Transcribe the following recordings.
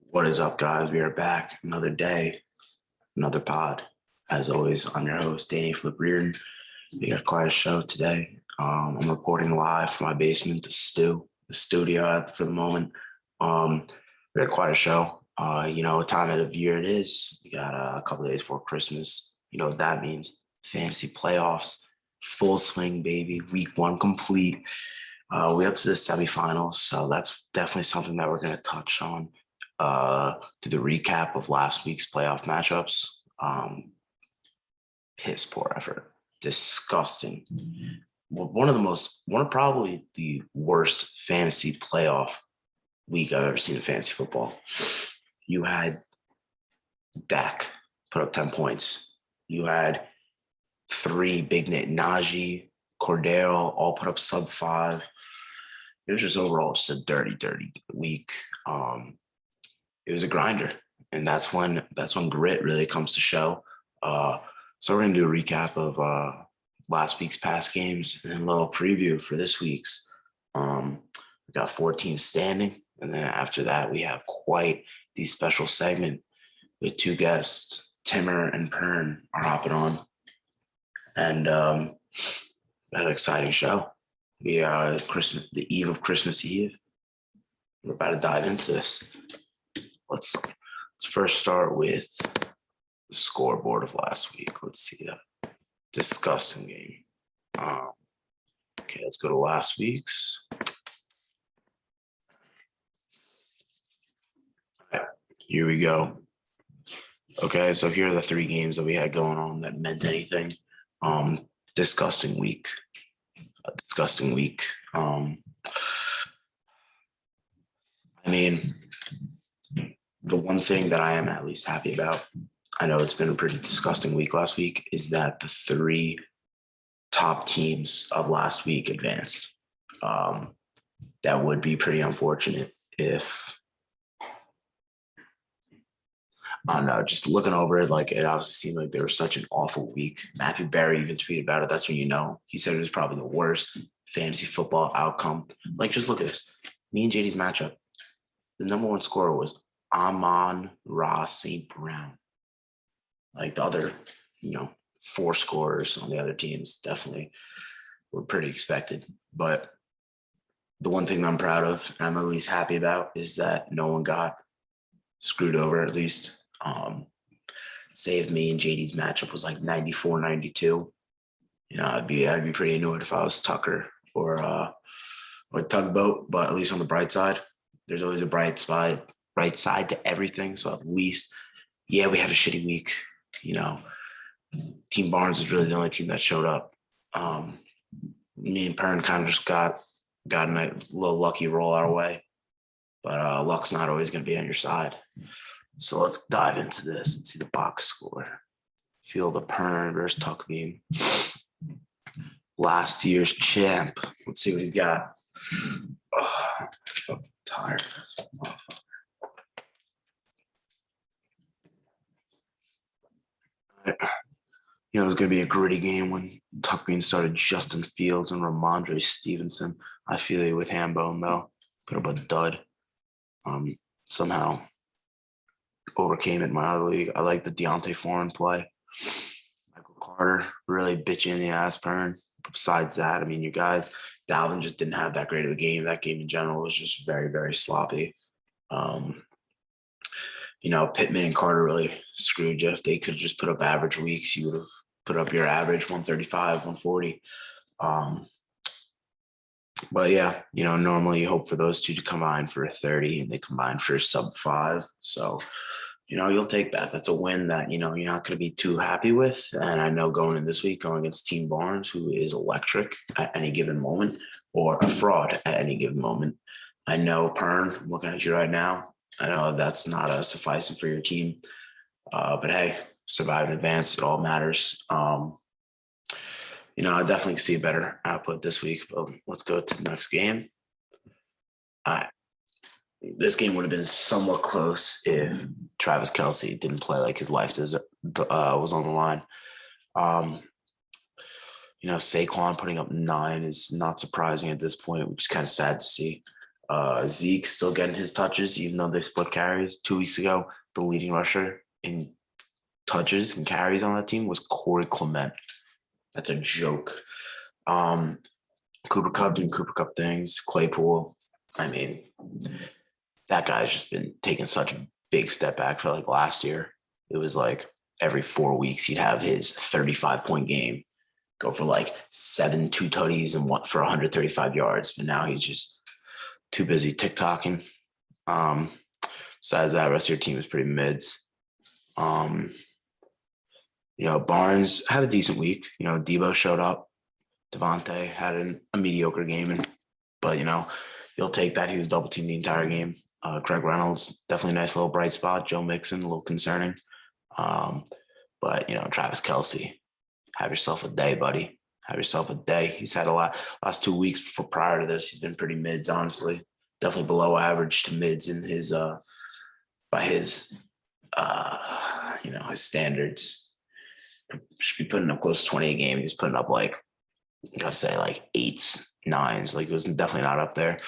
What is up, guys? We are back. Another day, another pod. As always, I'm your host, Danny Flip Reardon. We got quite a show today. I'm reporting live from my basement, the studio for the moment. We got quite a show. What time of the year it is. We got a couple of days before Christmas. You know what that means. Fantasy playoffs, full swing, baby. Week one complete. We up to the semifinals, so that's definitely something that we're going to touch on. To the recap of last week's playoff matchups. Piss poor effort, disgusting. One of probably the worst fantasy playoff week I've ever seen in fantasy football. You had Dak put up 10 points. You had three big net, Najee, Cordero, all put up sub 5. It was just overall just a dirty week. It was a grinder, and that's when grit really comes to show. So we're gonna do a recap of last week's past games and then a little preview for this week's. We got 4 teams standing, and then after that we have quite the special segment with 2 guests. Timmer and Pern are hopping on, and had an exciting show. We are the eve of Christmas Eve. We're about to dive into this. Let's first start with the scoreboard of last week. Let's see that disgusting game. Okay, let's go to last week's. All right, here we go. Okay, so here are the 3 games that we had going on that meant anything. Disgusting week. The one thing that I am at least happy about, I know it's been a pretty disgusting week last week, is that the 3 top teams of last week advanced. That would be pretty unfortunate if, I don't know, just looking over it, like it obviously seemed like there was such an awful week. Matthew Berry even tweeted about it. That's when you know. He said it was probably the worst fantasy football outcome. Like, just look at this. Me and JD's matchup. The number 1 scorer was Amon-Ra St. Brown. Like the other, 4 scorers on the other teams definitely were pretty expected. But the one thing that I'm proud of, and I'm at least happy about, is that no one got screwed over, at least. Saved me and JD's matchup was like 94-92. I'd be pretty annoyed if I was Tucker or Tugboat, but at least on the bright side, there's always a bright side to everything. So at least, we had a shitty week. Team Barnes is really the only team that showed up. Me and Pern kind of just got a nice little lucky roll our way, but luck's not always going to be on your side. So let's dive into this and see the box score. Field of Pern versus Tuckbeam. Last year's champ. Let's see what he's got. Oh, I'm fucking tired. It was going to be a gritty game when Tuckbeam started Justin Fields and Ramondre Stevenson. I feel you with Hambone, though. Put up a dud. Somehow overcame it in my other league. I like the Deontay Foreign play. Michael Carter really bitching in the ass, Pern. Besides that, you guys, Dalvin just didn't have that great of a game. That game in general was just very, very sloppy. Pittman and Carter really screwed you. If they could just put up average weeks, you would have put up your average 135, 140. But yeah, normally you hope for those 2 to combine for a 30 and they combine for a sub 5. So, you'll take that. That's a win that, you're not going to be too happy with. And I know going in this week, going against Team Barnes, who is electric at any given moment, or a fraud at any given moment. I know, Pern, I'm looking at you right now. I know that's not sufficing for your team. But hey, survive in advance. It all matters. I definitely see a better output this week, but let's go to the next game. This game would have been somewhat close if Travis Kelce didn't play like his life was on the line. Saquon putting up 9 is not surprising at this point, which is kind of sad to see. Zeke still getting his touches, even though they split carries. 2 weeks ago, the leading rusher in touches and carries on that team was Corey Clement. That's a joke. Cooper Kupp doing Cooper Kupp things. Claypool. I mean, that guy's just been taking such a big step back for like last year. It was like every 4 weeks he'd have his 35-point game, go for like 7 two-tutties and one for 135 yards. But now he's just too busy TikToking. Besides that, the rest of your team is pretty mids. Barnes had a decent week. Debo showed up. Devontae had a mediocre game, but you'll take that. He was double teamed the entire game. Greg Reynolds, definitely a nice little bright spot. Joe Mixon, a little concerning. But Travis Kelce, have yourself a day, buddy. Have yourself a day. He's had a lot. Last 2 weeks prior to this, he's been pretty mids, honestly. Definitely below average to mids in his by his his standards. Should be putting up close to 20 a game. He's putting up like, I gotta say, like 8s, 9s. Like, it was definitely not up there.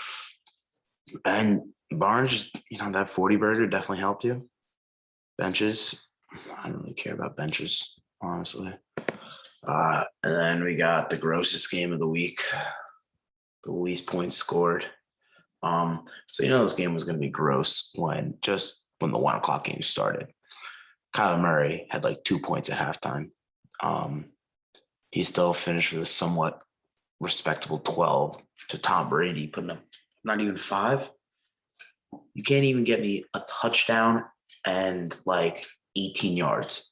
And Barnes, that 40 burger definitely helped you. Benches, I don't really care about benches, honestly. And then we got the grossest game of the week, the least points scored. So this game was going to be gross when the 1 o'clock game started. Kyler Murray had like 2 points at halftime. He still finished with a somewhat respectable 12 to Tom Brady putting up not even 5. You can't even get me a touchdown and like 18 yards.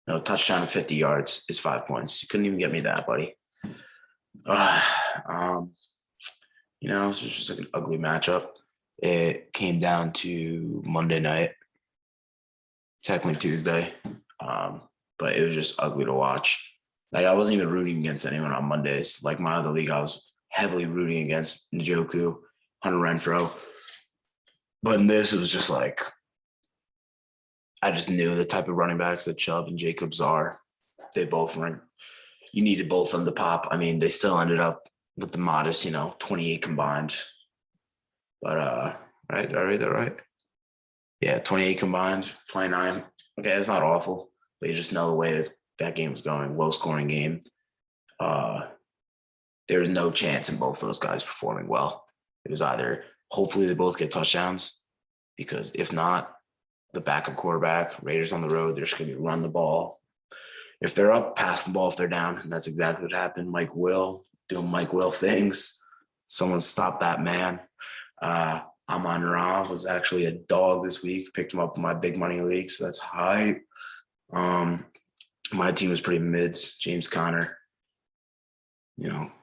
No, touchdown and 50 yards is 5 points. You couldn't even get me that, buddy. This was just like an ugly matchup. It came down to Monday night, technically Tuesday, but it was just ugly to watch. Like, I wasn't even rooting against anyone on Mondays. Like, my other league, I was heavily rooting against Njoku, Hunter Renfrow. But in this, it was just like, I just knew the type of running backs that Chubb and Jacobs are. They both weren't. You needed both of them to pop. I mean, they still ended up with the modest, 28 combined. But right? Yeah, 28 combined, 29. Okay, that's not awful. But you just know the way that game was going. Low-scoring game. There was no chance in both those guys performing well. It was either hopefully they both get touchdowns, because if not, the backup quarterback, Raiders on the road, they're just going to run the ball. If they're up, pass the ball. If they're down, and that's exactly what happened. Mike Will doing Mike Will things. Someone stop that man. Amon-Ra was actually a dog this week. Picked him up in my big money league, so that's hype. My team was pretty mids. James Conner,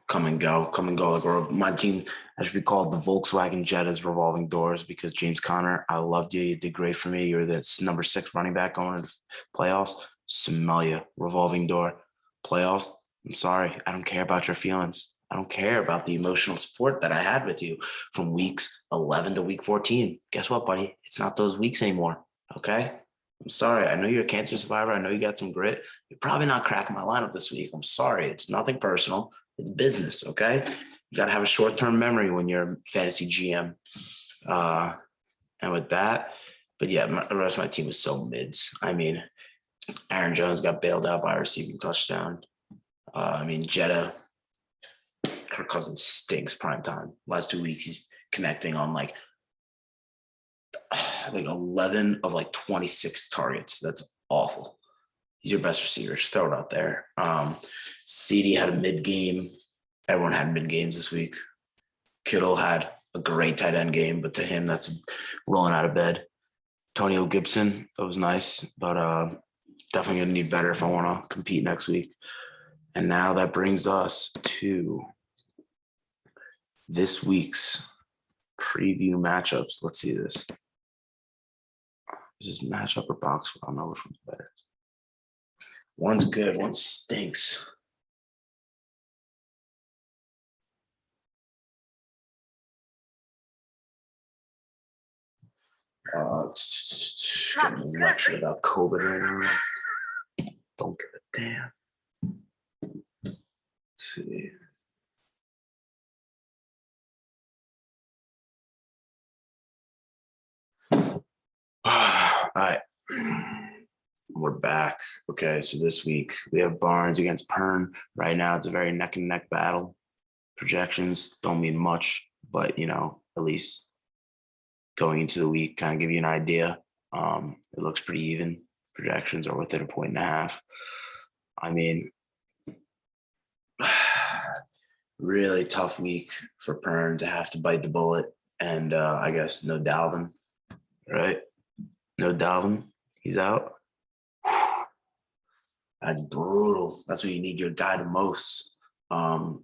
come and go. Like, my team, I should be called the Volkswagen Jetta's revolving doors, because James Conner, I loved you. You did great for me. You're the number 6 running back going into playoffs. Somalia, revolving door, playoffs. I'm sorry. I don't care about your feelings. I don't care about the emotional support that I had with you from weeks 11 to week 14. Guess what, buddy? It's not those weeks anymore. Okay? I'm sorry. I know you're a cancer survivor. I know you got some grit. You're probably not cracking my lineup this week. I'm sorry. It's nothing personal. It's business, okay? You got to have a short-term memory when you're a fantasy GM. And with that, but yeah, the rest of my team was so mids. I mean, Aaron Jones got bailed out by a receiving touchdown. Jetta, Kirk Cousins stinks prime time. Last 2 weeks, he's connecting on like 11 of like 26 targets. That's awful. He's your best receiver. Just throw it out there. CD had a mid game. Everyone had mid games this week. Kittle had a great tight end game, but to him, that's rolling out of bed. Antonio Gibson, that was nice, but definitely going to need better if I want to compete next week. And now that brings us to this week's preview matchups. Let's see this. Is this matchup or box? I don't know which one's better. One's good, one stinks. Getting lectured about COVID right now. Don't give a damn. Let's see. All right. We're back. Okay, so this week we have Barnes against Pern. Right now, it's a very neck and neck battle. Projections don't mean much, but at least going into the week, kind of give you an idea. It looks pretty even. Projections are within 1.5. I mean, really tough week for Pern to have to bite the bullet, and I guess no Dalvin, right? No Dalvin, he's out. That's brutal. That's when you need your guy the most. Honestly,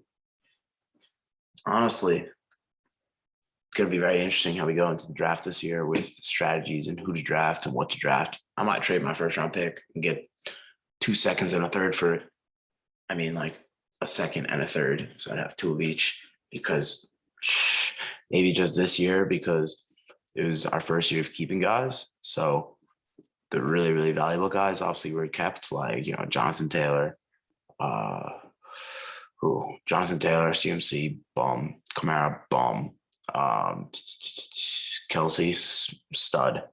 it's going to be very interesting how we go into the draft this year with strategies and who to draft and what to draft. I might trade my first round pick and get 2 seconds and a third for it. I mean, like a second and a third. So I'd have 2 of each because maybe just this year because it was our first year of keeping guys. So the really, really valuable guys obviously were kept, like, Jonathan Taylor, CMC, bum, Kamara, bum, Kelsey, stud,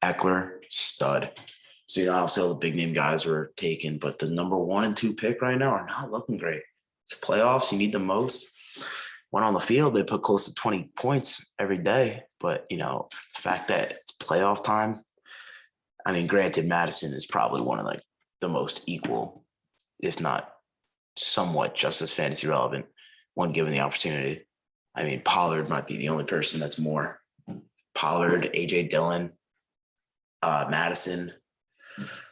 Eckler, stud. So, obviously all the big name guys were taken, but the number 1 and 2 pick right now are not looking great. It's playoffs, you need the most. When on the field, they put close to 20 points every day. But, the fact that it's playoff time, I mean, granted, Madison is probably one of like the most equal, if not somewhat just as fantasy relevant when given the opportunity. I mean, Pollard might be the only person that's more. Pollard, A.J. Dillon, Madison,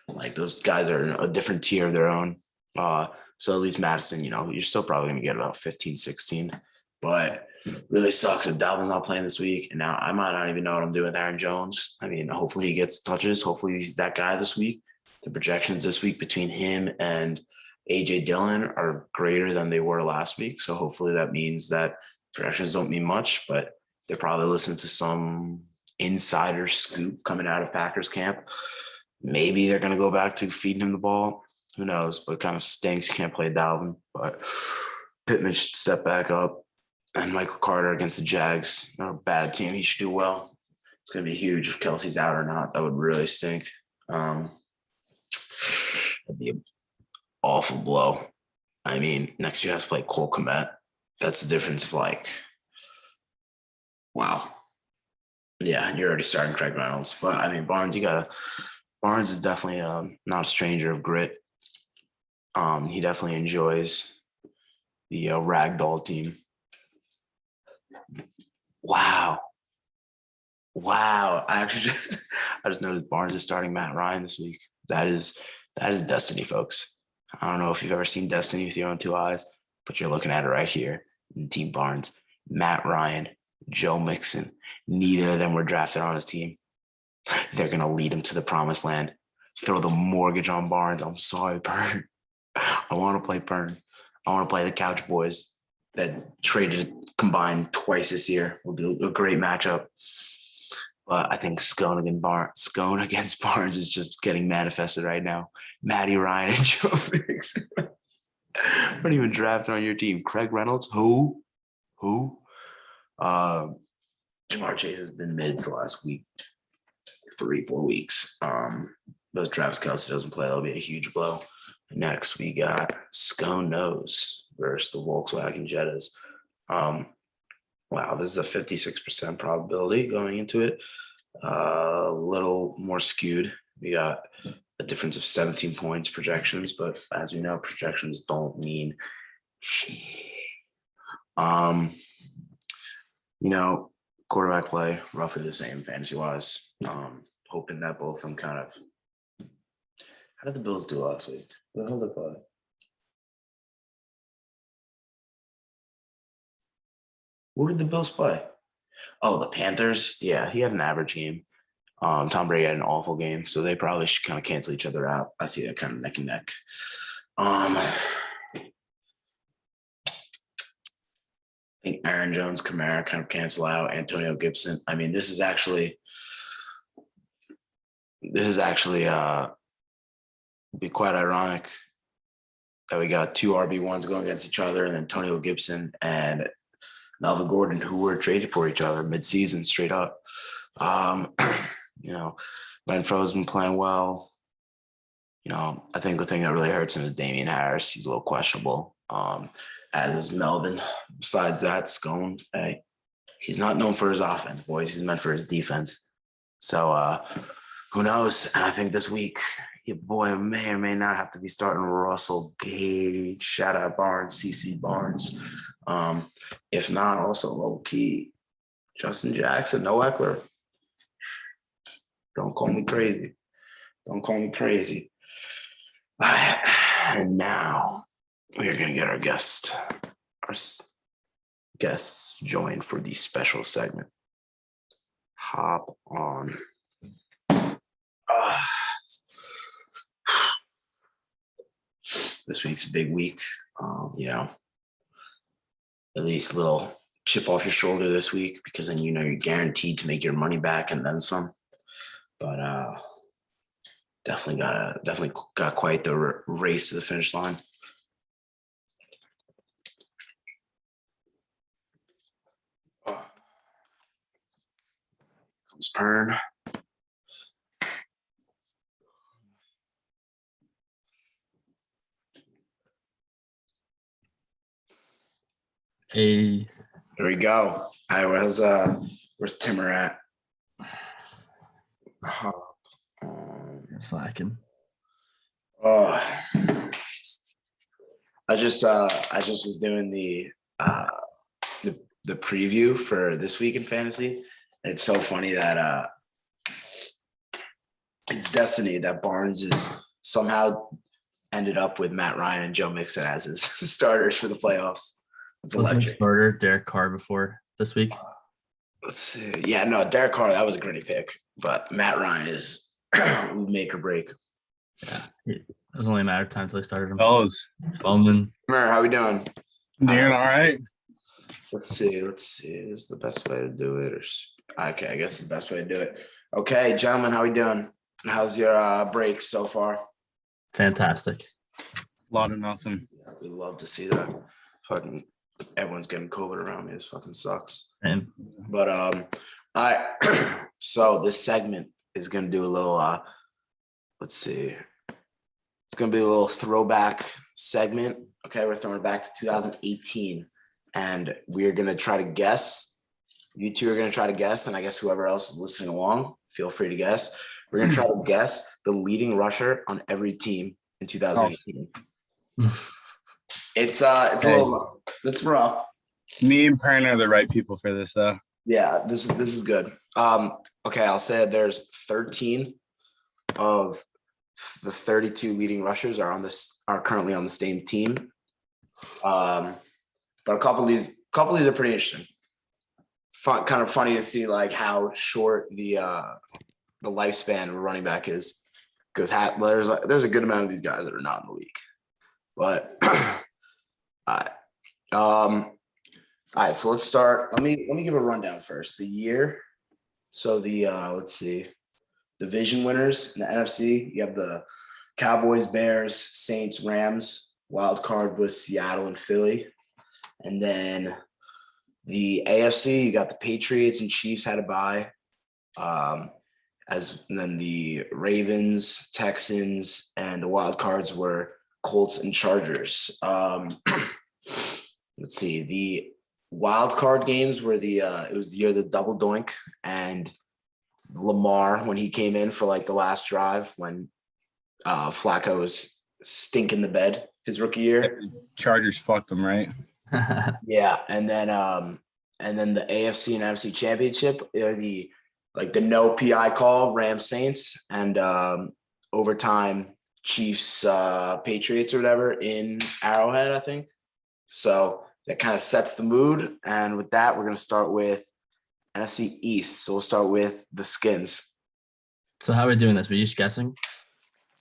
like those guys are in a different tier of their own. So at least Madison, you're still probably going to get about 15, 16. But really sucks if Dalvin's not playing this week. And now I might not even know what I'm doing with Aaron Jones. I mean, hopefully he gets touches. Hopefully he's that guy this week. The projections this week between him and A.J. Dillon are greater than they were last week. So hopefully that means that projections don't mean much, but they're probably listening to some insider scoop coming out of Packers camp. Maybe they're going to go back to feeding him the ball. Who knows? But it kind of stinks. You can't play Dalvin. But Pittman should step back up. And Michael Carter against the Jags, not a bad team. He should do well. It's going to be huge if Kelsey's out or not. That would really stink. That'd be an awful blow. I mean, next you have to play Cole Kmet. That's the difference of wow. Yeah, you're already starting Craig Reynolds. But, I mean, Barnes is definitely not a stranger of grit. He definitely enjoys the ragdoll team. Wow. I just noticed Barnes is starting Matt Ryan this week. That is destiny, folks. I don't know if you've ever seen Destiny with your own 2 eyes, but you're looking at it right here in Team Barnes. Matt Ryan, Joe Mixon. Neither of them were drafted on his team. They're going to lead him to the promised land. Throw the mortgage on Barnes. I'm sorry, Pern. I want to play Pern. I want to play the Couch Boys that traded combined twice this year. We'll do a great matchup. But I think Scone against Barnes is just getting manifested right now. Matty Ryan and Joe Mixon. Not even drafted on your team. Craig Reynolds? Who? Jamar Chase has been mid the last week, 3-4 weeks. But Travis Kelce doesn't play, that'll be a huge blow. Next, we got Scone Nose versus the Volkswagen Jettas. Wow, this is a 56% probability going into it. A little more skewed. We got a difference of 17 points projections, but as we know, projections don't mean shit. Quarterback play, roughly the same fantasy-wise. Hoping that both of them kind of. How did the Bills do last week? Who the hell did they play? Who did the Bills play? Oh, the Panthers. Yeah, he had an average game. Tom Brady had an awful game, so they probably should kind of cancel each other out. I see that kind of neck and neck. I think Aaron Jones, Kamara kind of cancel out. Antonio Gibson. I mean, this is actually be quite ironic that we got 2 RB1s going against each other, and Antonio Gibson and Melvin Gordon, who were traded for each other mid-season straight up. You know, Renfro's been playing well. I think the thing that really hurts him is Damian Harris. He's a little questionable. As is Melvin. Besides that, Scone, hey, he's not known for his offense, boys. He's meant for his defense. So who knows? And I think this week, your boy may or may not have to be starting Russell Gage. Shout out Barnes, CC Barnes. If not, also low key, Justin Jackson, no Eckler. Don't call me crazy. Don't call me crazy. And now we're going to get our guests joined for the special segment. Hop on. This week's a big week. At least a little chip off your shoulder this week, because then you're guaranteed to make your money back and then some. But definitely got quite the race to the finish line. Comes Pern. Hey, There we go. All right, where's Timmer at? slacking. I just was doing the preview for this week in fantasy. It's so funny that it's destiny that Barnes is somehow ended up with Matt Ryan and Joe Mixon as his starters for the playoffs. Wasn't he starter Derek Carr before this week? Let's see. Yeah, no, Derek Carr, that was a great pick, but Matt Ryan is make or break. Yeah, it was only a matter of time until he started him. Fellas, Spellman. Mer, how we doing? doing all right. Let's see. Is the best way to do it? Okay, I guess it's the best way to do it. Okay, gentlemen, how we doing? How's your break so far? Fantastic. A lot of nothing. Yeah, we love to see that. Fucking everyone's getting COVID around me. This fucking sucks. And But so this segment is gonna do a little let's see. It's gonna be a little throwback segment. Okay, we're throwing it back to 2018, and we're gonna try to guess. You two are gonna try to guess, and I guess whoever else is listening along, feel free to guess. We're gonna try to guess the leading rusher on every team in 2018. It's a little, it's rough. Me and Pern are the right people for this, though. Yeah, this is good. Okay, I'll say there's 13 of the 32 leading rushers are currently on the same team. But a couple of these are pretty interesting. Kind of funny to see like how short the lifespan of a running back is, because there's a good amount of these guys that are not in the league. But all right, so let's start. Let me give a rundown first. The year. So let's see, division winners in the NFC. You have the Cowboys, Bears, Saints, Rams. Wild card was Seattle and Philly. And then the AFC, you got the Patriots and Chiefs had a bye. And then the Ravens, Texans, and the wild cards were Colts and Chargers. Let's see, the wild card games were it was the year of the double doink, and Lamar, when he came in for like the last drive when Flacco was stinking the bed his rookie year. Chargers fucked them, right? Yeah, and then the AFC and NFC championship, the no PI call, Rams Saints, and overtime Chiefs Patriots or whatever in Arrowhead, I think. So that kind of sets the mood. And with that, we're going to start with NFC East. So we'll start with the Skins. So how are we doing this? We're each guessing?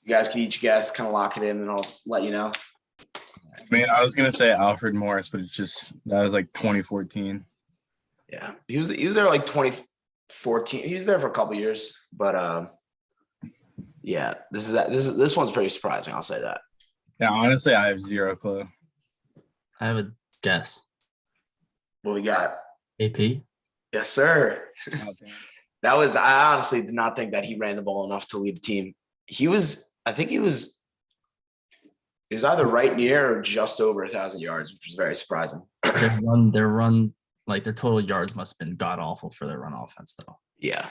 You guys can each guess, kind of lock it in, and I'll let you know. Man, I was gonna say Alfred Morris, but that was like 2014. Yeah, he was there like 2014. He was there for a couple years, but yeah, this one's pretty surprising. I'll say that. Yeah, honestly, I have zero clue. I have a guess. What we got? AP? Yes, sir. Oh, damn. I honestly did not think that he ran the ball enough to lead the team. I think he was either right near or just over 1,000 yards, which was very surprising. Their run, like their total yards must have been god awful for their run offense, though. Yeah.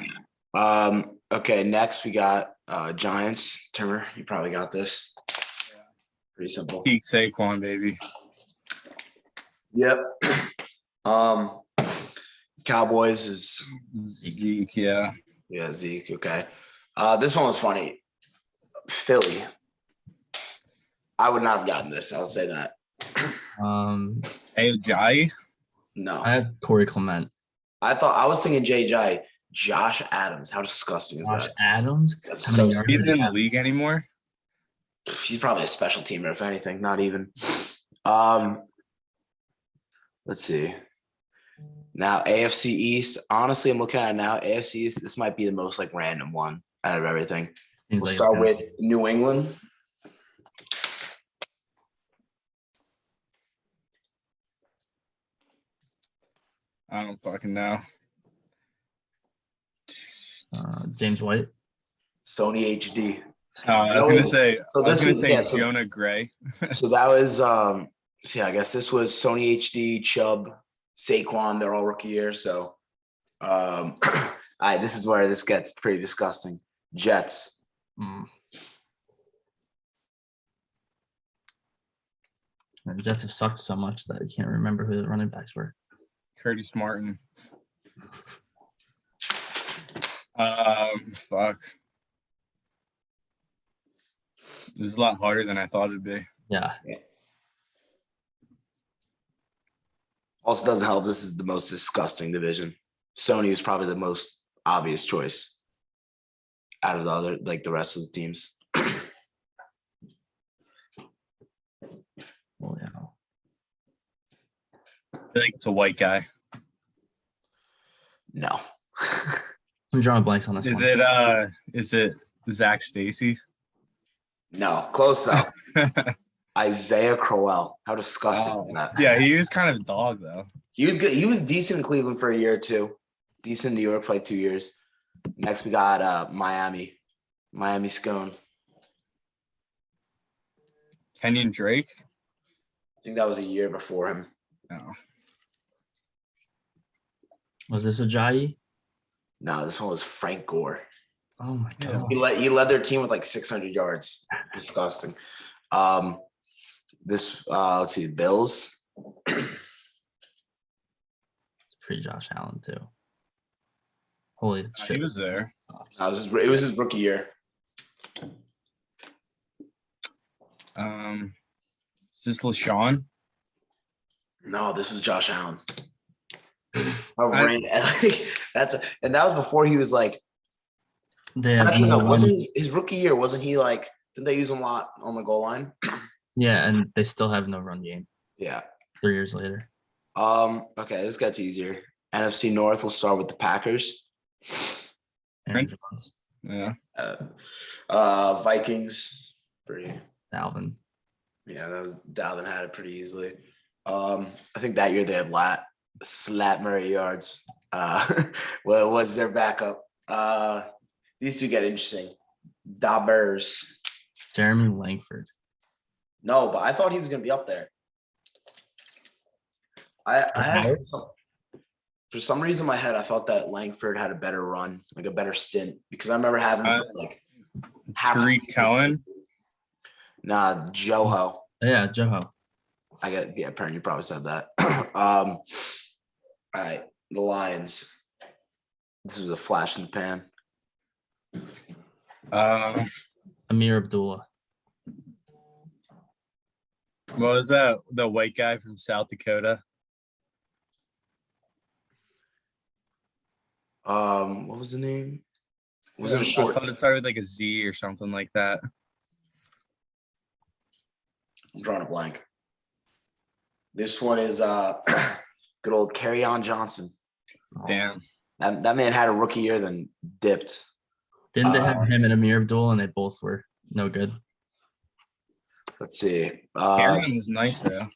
Okay, next we got Giants. Timmer, you probably got this. Pretty simple. Peak Saquon, baby. Yep. Cowboys is Zeke, yeah. Zeke. Okay. This one was funny. Philly. I would not have gotten this. I'll say that. Jai. No. I have Corey Clement. I was thinking JJ. Josh Adams. How disgusting is that? Adams? That's How many so yards He's did in he the have? league anymore. He's probably a special teamer, if anything. Not even. Let's see. Now AFC East. Honestly, I'm looking at it now. AFC East. This might be the most like random one out of everything. Seems We'll like start with New England. I don't fucking know. James White. Sony HD. I was gonna say. So I was this gonna was- say yeah, so- Jonah Gray. So that was I guess this was Sony HD, Chubb, Saquon, they're all rookie year. So all right, this is where this gets pretty disgusting. Jets. The Jets have sucked so much that I can't remember who the running backs were. Curtis Martin. Fuck. This is a lot harder than I thought it'd be. Yeah. Also doesn't help. This is the most disgusting division. Sony was probably the most obvious choice out of the other, like the rest of the teams. Oh yeah. I feel like it's a white guy. No. I'm drawing blanks on this Is one. it Zach Stacy? No. Close though. Isaiah Crowell. How disgusting is that? Yeah, he was kind of a dog though. He was good. He was decent in Cleveland for a year or two. Decent in New York for like 2 years. Next we got Miami. Miami Scone. Kenyon Drake? I think that was a year before him. No. Was this Ajayi? No, this one was Frank Gore. Oh my god. He led their team with like 600 yards. Disgusting. This let's see, Bills. It's pre Josh Allen too. Holy shit. He was there. It was his rookie year. Is this LaShawn? No, this was Josh Allen. And that was before he was like. They have Actually, no no, run. wasn't his rookie year? Wasn't he like? Didn't they use him a lot on the goal line? Yeah, and they still have no run game Yeah. 3 years later. Okay, this gets easier. NFC North. We'll start with the Packers. Aaron Jones, Yeah. Vikings. Pretty. Dalvin. Yeah, Dalvin had it pretty easily. I think that year they had Slat Murray yards. Well, was their backup. These two get interesting. Dabbers. Jeremy Langford. No, but I thought he was gonna be up there. For some reason in my head, I thought that Langford had a better run, like a better stint, because I remember having him for like half. Tariq Cohen. Nah, Joho. Yeah, Joho. Pern, you probably said that. All right, the Lions. This was a flash in the pan. Amir Abdullah. What was that? The white guy from South Dakota? What was the name? Was it a I short? thought it started with like a Z or something like that. I'm drawing a blank. This one is good old Kerryon Johnson. Damn. That man had a rookie year, then dipped. Didn't they have him and Amir Abdullah, and they both were no good? Let's see. Aaron was nice though.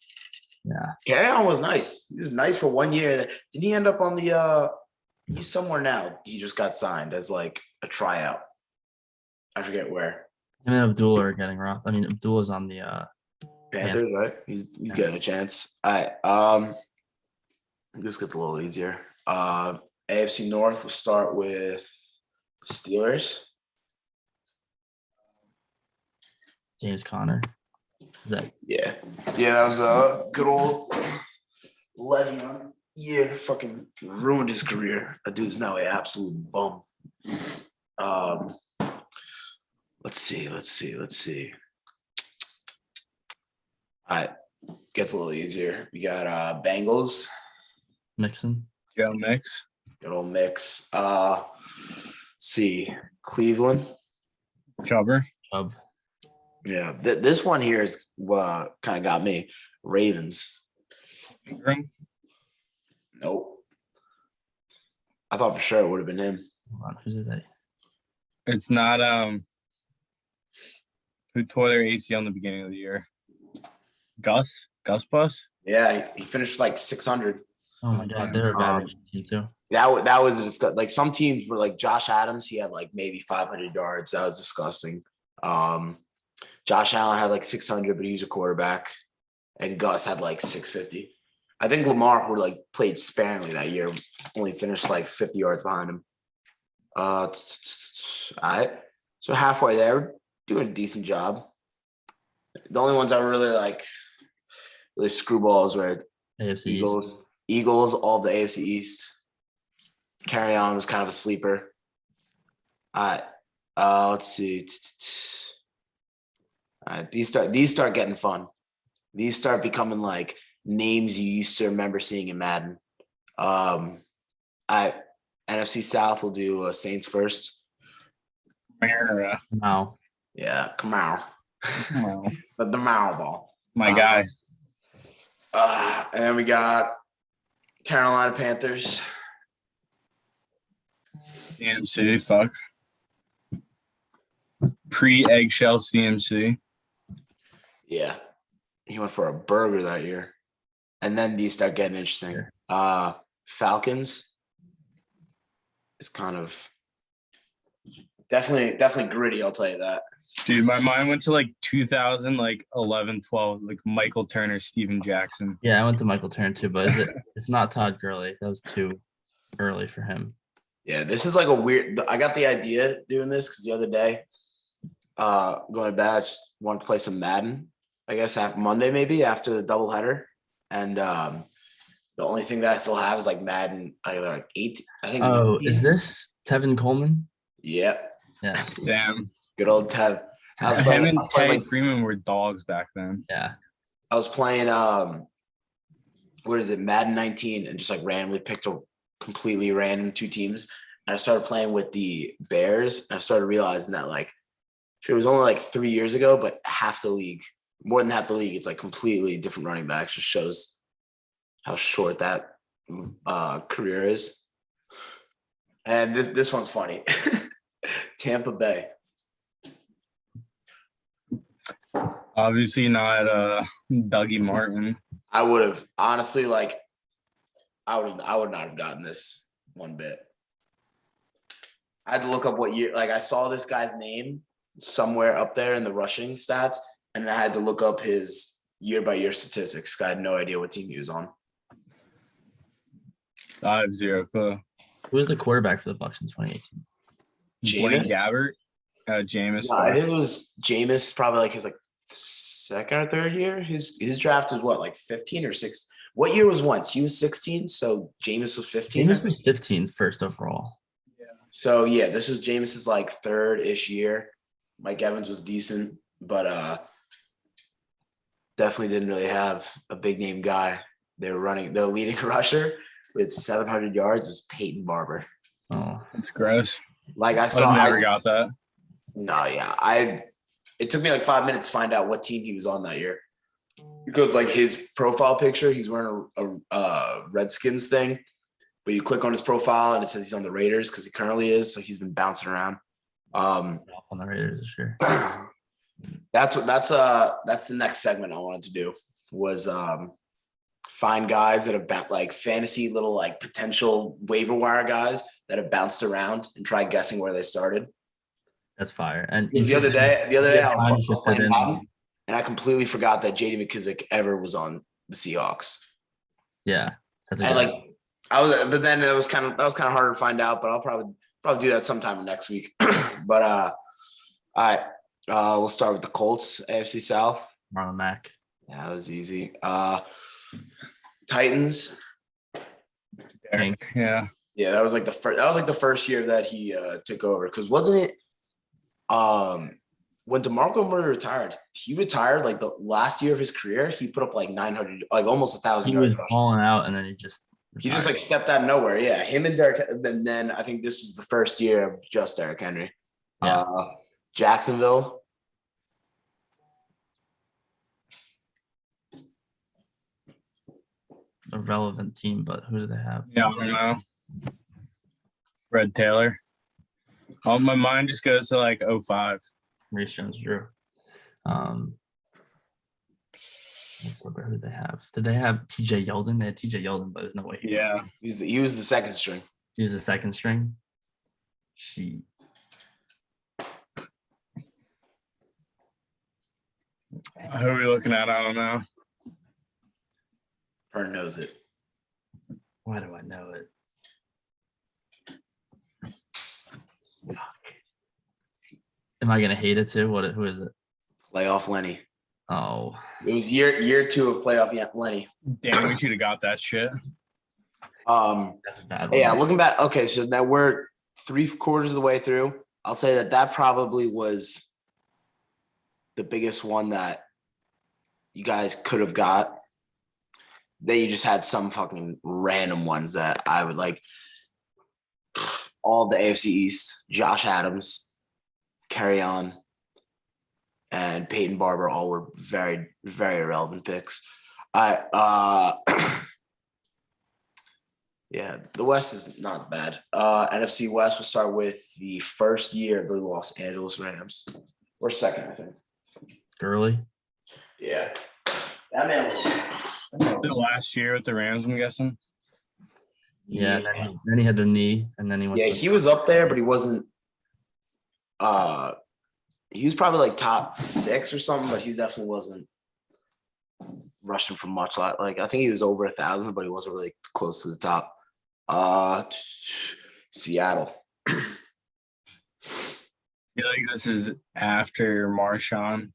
Yeah. Kerryon was nice. He was nice for 1 year. Didn't he end up on the He's somewhere now. He just got signed as like a tryout. I forget where. Him and Abdul are getting rough. I mean, Abdul is on the Panthers, right? He's Yeah. getting a chance. All right. This gets a little easier. AFC North will start with Steelers. James Conner. Is that Yeah. That was a good old Le'Veon. Yeah, fucking ruined his career. That dude's now an absolute bum. Let's see. All right, gets a little easier. We got Bengals. Mixon? Joe Mix. Good old mix. See, Cleveland. Chubber. Chubb. Yeah, this one here is kind of got me. Ravens. Ingram. Nope. I thought for sure it would have been him. Hold on, who's they? It's not who tore their ACL in the beginning of the year. Gus Bus. Yeah, he finished like 600. Oh my god, they're a bad team too. That was disgusting. Like some teams were like Josh Adams, he had like maybe 500 yards. That was disgusting. Josh Allen had like 600, but he was a quarterback, and Gus had like 650. I think Lamar, who like played sparingly that year, only finished like 50 yards behind him. All right, so halfway there, doing a decent job. The only ones I really like, really screwballs were AFC Eagles. East. Eagles, all the AFC East. Carry on was kind of a sleeper. All right, let's see. All right, these start getting fun. These start becoming like names you used to remember seeing in Madden. NFC South will do Saints first. Now. Yeah, Kamau. Wow. The Mao ball. My guy. And then we got Carolina Panthers. CMC. Fuck. Pre-eggshell CMC. Yeah. He went for a burger that year. And then these start getting interesting. Falcons is kind of definitely gritty, I'll tell you that. Dude, my mind went to like 2000, like 11, 12, like Michael Turner, Steven Jackson. Yeah, I went to Michael Turner too, but it's not Todd Gurley. That was too early for him. Yeah, this is like a weird. I got the idea doing this because the other day, going to bed, I just wanted to play some Madden. I guess after Monday, maybe after the doubleheader, and the only thing that I still have is like Madden, either like 8. I think. Oh, 18. is this Tevin Coleman? Yep. Yeah. Damn. Good old Tev. Him and Terry Freeman were dogs back then. Yeah. I was playing what is it, Madden 19, and just like randomly picked a completely random 2 teams. And I started playing with the Bears, and I started realizing that like it was only like 3 years ago, but more than half the league, it's like completely different running backs. Just shows how short that career is. And this one's funny. Tampa Bay. Obviously not Dougie Martin. I would have honestly I would not have gotten this one bit. I had to look up what year. Like I saw this guy's name somewhere up there in the rushing stats, and I had to look up his year-by-year statistics. I had no idea what team he was on. I have zero clue. Who was the quarterback for the Bucks in 2018? Blaine Jameis? Gabbert. Jameis. No, I think it was Jameis. Probably like his second or third year. His draft was what, like 15 or 16? What year was Wentz? He was 16, so Jameis was 15. Jameis was 15 first overall. So yeah, this was Jameis's like third-ish year. Mike Evans was decent, but definitely didn't really have a big name guy. Their leading rusher with 700 yards was Peyton Barber. Oh, That's gross. Like I never got that. No, yeah. It took me like 5 minutes to find out what team he was on that year. Because like his profile picture, he's wearing a Redskins thing. But you click on his profile and it says he's on the Raiders because he currently is. So he's been bouncing around. on the Raiders this year. That's the next segment I wanted to do was find guys that have like fantasy little like potential waiver wire guys that have bounced around and try guessing where they started. That's fire. And Because the other day, I Time was should fit playing in. Madden, and I completely forgot that JD McKissick ever was on the Seahawks. Yeah, that's a And good. like but then that was kind of harder to find out. But I'll probably do that sometime next week. But all right, we'll start with the Colts, AFC South. Marlon Mack. Yeah, that was easy. Titans. Derek, yeah. Yeah, that was like the first. That was like the first year that he took over. Because wasn't it? When DeMarco Murray retired, he retired like the last year of his career. He put up like 900, like almost 1,000 He yards. was balling out, and then he just like stepped out of nowhere. Yeah, him and Derek. And then I think this was the first year of just Derrick Henry. Yeah. Jacksonville. a relevant team, but who do they have? Yeah, I don't know. Fred Taylor. Oh, my mind just goes to like 05. Maurice Jones-Drew. Who did they have? Did they have TJ Yeldon? They had TJ Yeldon, but there's no way. Yeah. He was the second string. He was the second string. Who are we looking at? I don't know. Pern knows it. Why do I know it? Fuck. Am I gonna hate it too? Who is it? Playoff Lenny. Oh, It was year 2 of playoff Lenny. Damn, we should have got that shit. that's a bad one. Yeah, looking back. Okay, so now we're 3/4 of the way through. I'll say that probably was the biggest one that you guys could have got. Then you just had some fucking random ones that I would like. All the AFC East, Josh Adams, Carry On, and Peyton Barber all were very, very irrelevant picks. Yeah, the West is not bad. NFC West, we'll start with the first year of the Los Angeles Rams. Or second, I think. Gurley. Yeah. That man was The last year with the Rams, I'm guessing. Yeah. And then he had the knee, and then he went. Yeah, he was up there, but he wasn't. He was probably like top 6 or something, but he definitely wasn't rushing for much. Like I think he was over 1,000, but he wasn't really close to the top. Seattle. I feel like this is after Marshawn.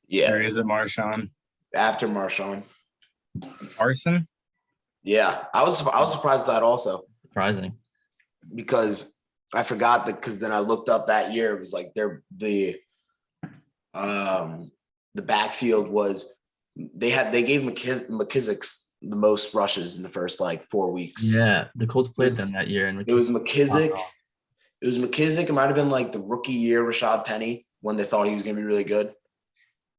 Yeah, Or is it Marshawn? after Marshawn. Arson? Yeah, I was surprised at that also Surprising. because I forgot that because then I looked up that year. It was like the backfield was they gave McKissick the most rushes in the first like 4 weeks. Yeah, the Colts played them that year, and It was McKissick. It might have been like the rookie year Rashad Penny when they thought he was going to be really good,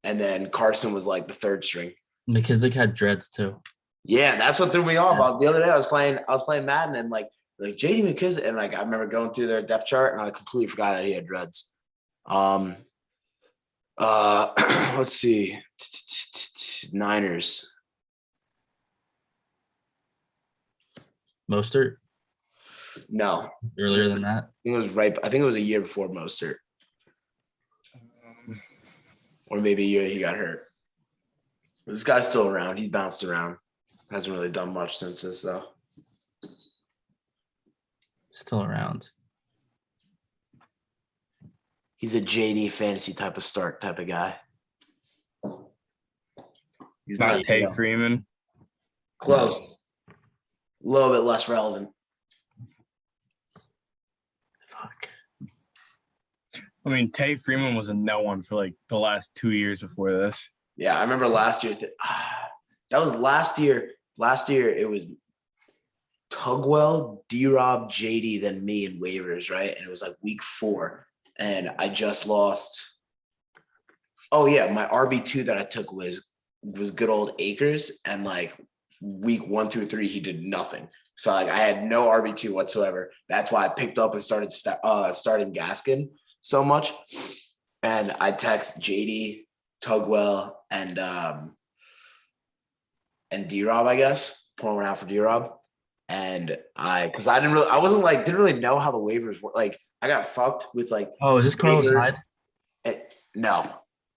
and then Carson was like the third string. McKissick had dreads too. Yeah, that's what threw me off. The other day I was playing Madden and like JD McKissick, and like I remember going through their depth chart and I completely forgot that he had dreads. Let's see. Niners. Mostert No. earlier than that. I think it was a year before Mostert. Or maybe a year he got hurt. This guy's still around. He's bounced around. Hasn't really done much since this, though. Still around. He's a JD fantasy type of guy. He's Not Tate Freeman. Close. A little bit less relevant. Fuck. I mean, Tate Freeman was a no one for like the last 2 years before this. Yeah, I remember last year. That was last year. Last year, it was Tugwell, D-Rob, JD, then me in waivers, right? And it was like week 4. And I just lost. Oh, yeah. My RB2 that I took was good old Akers. And like week 1 through 3, he did nothing. So like I had no RB2 whatsoever. That's why I picked up and started starting Gaskin so much. And I text JD, Tugwell, and and D-Rob, I guess, pouring one out for D-Rob. And because I didn't really know how the waivers were. Like, I got fucked with like. Oh, is this Carlos waiver- Hyde? No,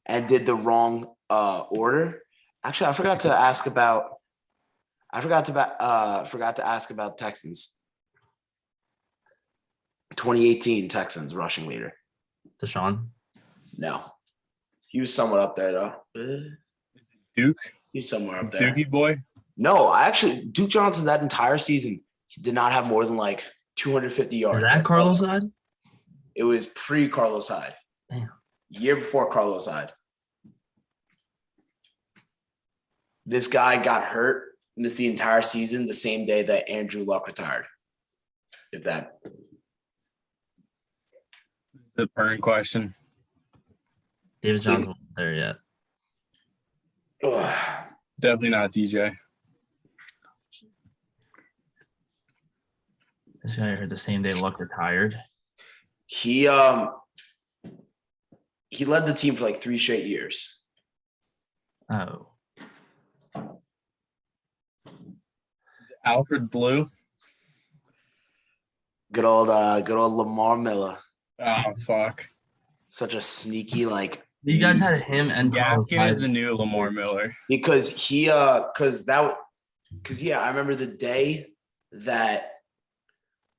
and did the wrong order. Actually, I forgot to ask about. Forgot to ask about Texans. 2018 Texans rushing leader. Deshaun. No, he was somewhat up there though. Duke, He's somewhere up there. Dookie boy. No, Duke Johnson that entire season he did not have more than like 250 yards. Is that Carlos Hyde? It was pre Carlos Hyde. Damn. Year before Carlos Hyde. This guy got hurt, missed the entire season the same day that Andrew Luck retired. If that. The Pern question. David Johnson wasn't there yet. Ugh. Definitely not DJ. This guy heard the same day Luck retired. He led the team for like 3 straight years. Oh. Alfred Blue. Good old Lamar Miller. Oh fuck. Such a sneaky like. You guys had him and Carlos Gaskin Hyde. is the new Lamar Miller. Because I remember the day that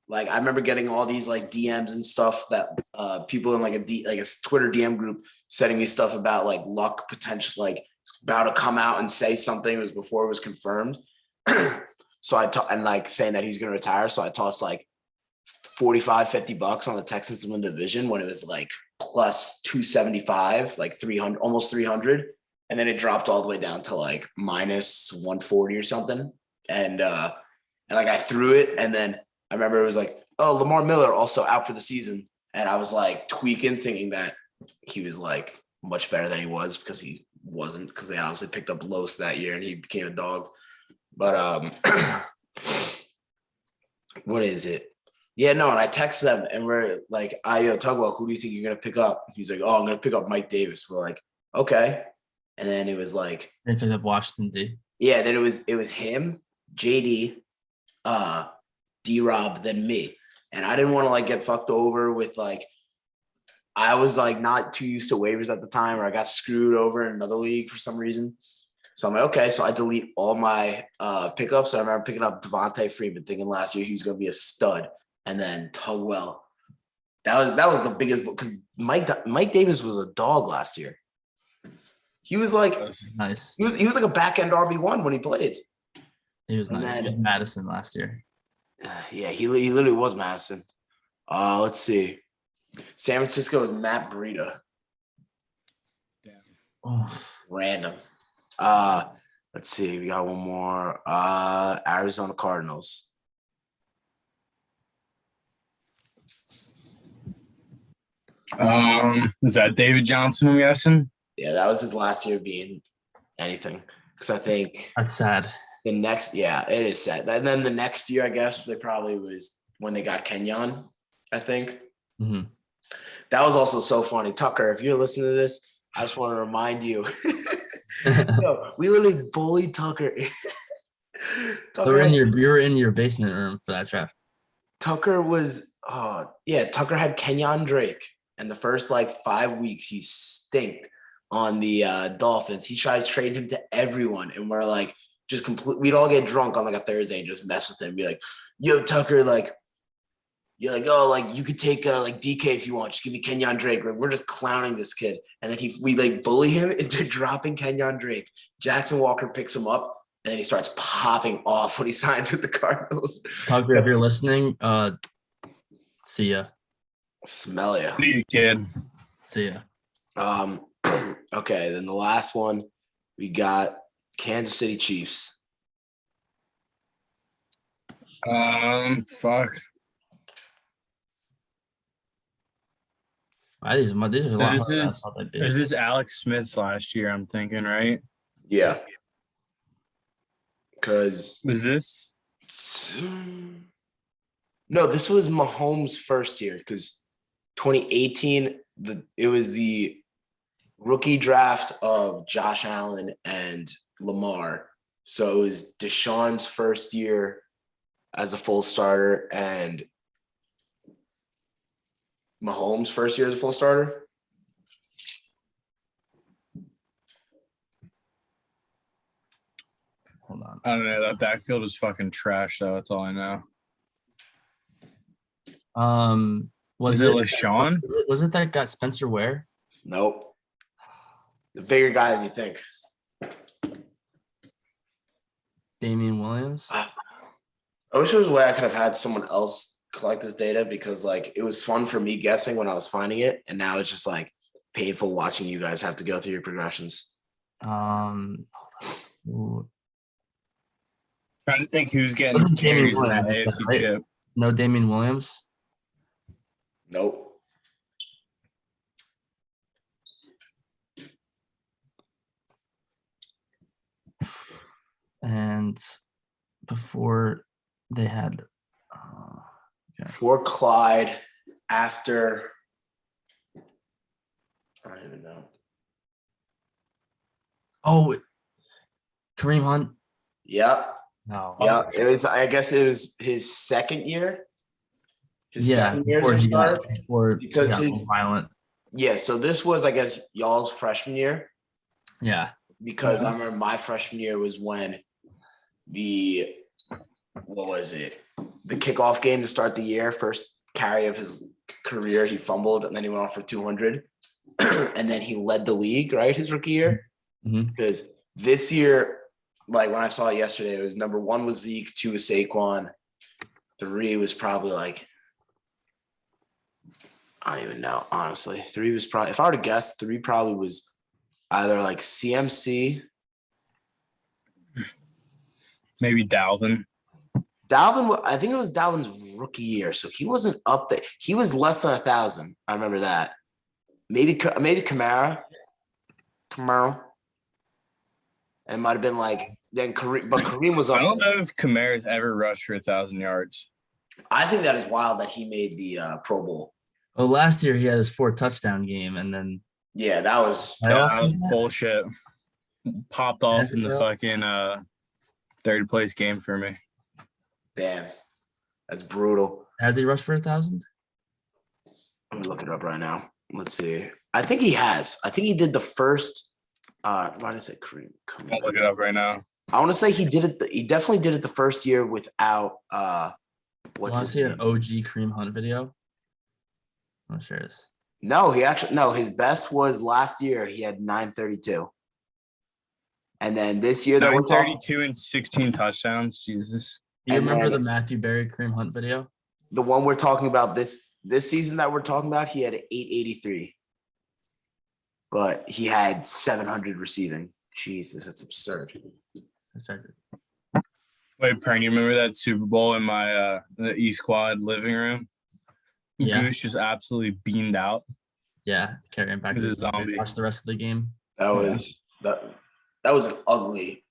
like I remember getting all these like DMs and stuff that people in like a Twitter DM group sending me stuff about like Luck potential like about to come out and say something. It was before it was confirmed. So and like saying that he's going to retire. So I tossed like $45-$50 on the Texans to win division when it was like plus 275, like 300, almost 300. And then it dropped all the way down to like minus 140 or something. And like I threw it. And then I remember it was like, oh, Lamar Miller also out for the season. And I was like tweaking, thinking that he was like much better than he was because he wasn't, because they obviously picked up Los that year and he became a dog. But what is it? Yeah, no, and I texted them and we're like, talk about who do you think you're gonna pick up? He's like, oh, I'm gonna pick up Mike Davis. We're like, okay. And then it was like They picked up Washington D. Yeah, then it was him, JD, D-Rob, then me. And I didn't want to like get fucked over with like I was like not too used to waivers at the time, or I got screwed over in another league for some reason. So I'm like, okay, so I delete all my pickups. I remember picking up Devontae Freeman, thinking last year he was going to be a stud, and then Tugwell. That was the biggest because Mike Davis was a dog last year. He was like nice. He was like a back end RB1 when he played. He was nice. He was Madison last year. Yeah, he literally was Madison. Let's see. San Francisco with Matt Breida. Damn. Oh. Random. Let's see. We got one more. Arizona Cardinals. Is that David Johnson, I'm guessing? Yeah, that was his last year being anything. Because I think That's sad. the next, it is sad. And then the next year, I guess, they probably was when they got Kenyon, I think. Mm-hmm. That was also so funny. Tucker, if you're listening to this, I just want to remind you. Yo, we literally bullied Tucker. You were in your basement room for that draft. Tucker was Tucker had Kenyon Drake, and the first like 5 weeks he stinked on the Dolphins. He tried to trade him to everyone, and we're like just complete. We'd all get drunk on like a Thursday and just mess with him, be like, "Yo, Tucker, like." You're like, oh, like you could take like DK if you want. Just give me Kenyon Drake. Like, we're just clowning this kid. And then we like bully him into dropping Kenyon Drake. Jackson Walker picks him up, and then he starts popping off when he signs with the Cardinals. Tucker, if you're listening, see ya. Smell ya. See you, kid. See ya. Okay, then the last one, we got Kansas City Chiefs. Fuck. These are a lot harder than I thought they'd be. Is this Alex Smith's last year? I'm thinking, right? Yeah. Because Was this? No, this was Mahomes' first year because 2018, it was the rookie draft of Josh Allen and Lamar. So it was Deshaun's first year as a full starter and Mahomes' first year as a full starter. Hold on. I don't know. That backfield is fucking trash, though. That's all I know. Was Is it LaShawn? Was it that guy Spencer Ware? Nope. The bigger guy than you think. Damian Williams? I wish there was a way I could have had someone else collect this data because like it was fun for me guessing when I was finding it, and now it's just like painful watching you guys have to go through your progressions. Hold on. Ooh. Trying to think who's getting Wasn't Damian carries in that Williams, AFC right? chip. No Damian Williams? Nope. And before they had For Clyde after I don't even know. Kareem Hunt. Yep. No. Yeah. It was I guess it was his second year. His Yeah, second year as before a he got starter. because Because he his got violent. yeah, so this was I guess y'all's freshman year. Yeah. Because I remember my freshman year was when the kickoff game to start the year, first carry of his career, he fumbled and then he went off for 200 and then he led the league, right, his rookie year. Mm-hmm. Because this year, like when I saw it yesterday, it was number 1 was Zeke, 2 was Saquon, 3 was probably like I don't even know, honestly. 3 was probably, if I were to guess, 3 probably was either like CMC. Maybe Dalvin. Dalvin, I think it was Dalvin's rookie year, so he wasn't up there. He was less than 1,000. I remember that. Maybe Kamara. It might have been like then Kareem, but Kareem was up I don't there. know if Kamara's ever rushed for 1,000 yards. I think that is wild that he made the Pro Bowl. Well, last year he had his 4 touchdown game, and then Yeah, that was That was bullshit. Popped off in the Bro. fucking third place game for me. damn. That's brutal. Has he rushed for 1,000? Let me look it up right now. Let's see. I think he has. I think he did the first. Why did I say Kareem? I'll look it up right now. I want to say he did it. He definitely did it the first year without. What's Want to his see name? an OG Kareem Hunt video? I'm sure it's. No, his best was last year. He had 932. And then this year that we're talking, 932 and 16 touchdowns. Jesus. Do you And remember then- the Matthew Berry Kareem Hunt video? the one we're talking about this season that we're talking about, he had 883. But he had 700 receiving. Jesus, that's absurd. Wait, Pern, you remember that Super Bowl in my the E Squad living room? Yeah. Goose just absolutely beamed out. Yeah, carrying back He's to a zombie. watch the rest of the game. That was that was an ugly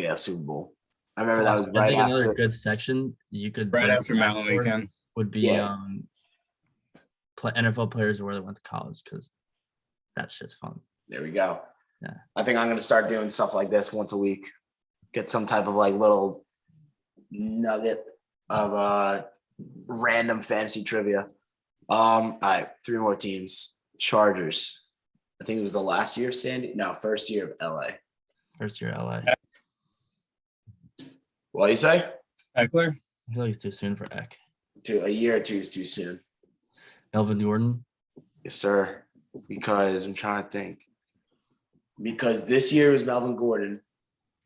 ass Super Bowl. I remember that was I right think another after. good section you could Right go after back Mountain for Weekend. would be Yeah. NFL players where they went to college because that shit's fun. There we go. Yeah. I think I'm gonna start doing stuff like this once a week. Get some type of like little nugget of random fantasy trivia. All right, 3 more teams. Chargers. I think it was the last year of Sandy. No, first year of LA. First year LA. What do you say? Eckler? I feel like it's too soon for Eck. A year or 2 is too soon. Melvin Gordon. Yes, sir. Because I'm trying to think. Because this year was Melvin Gordon.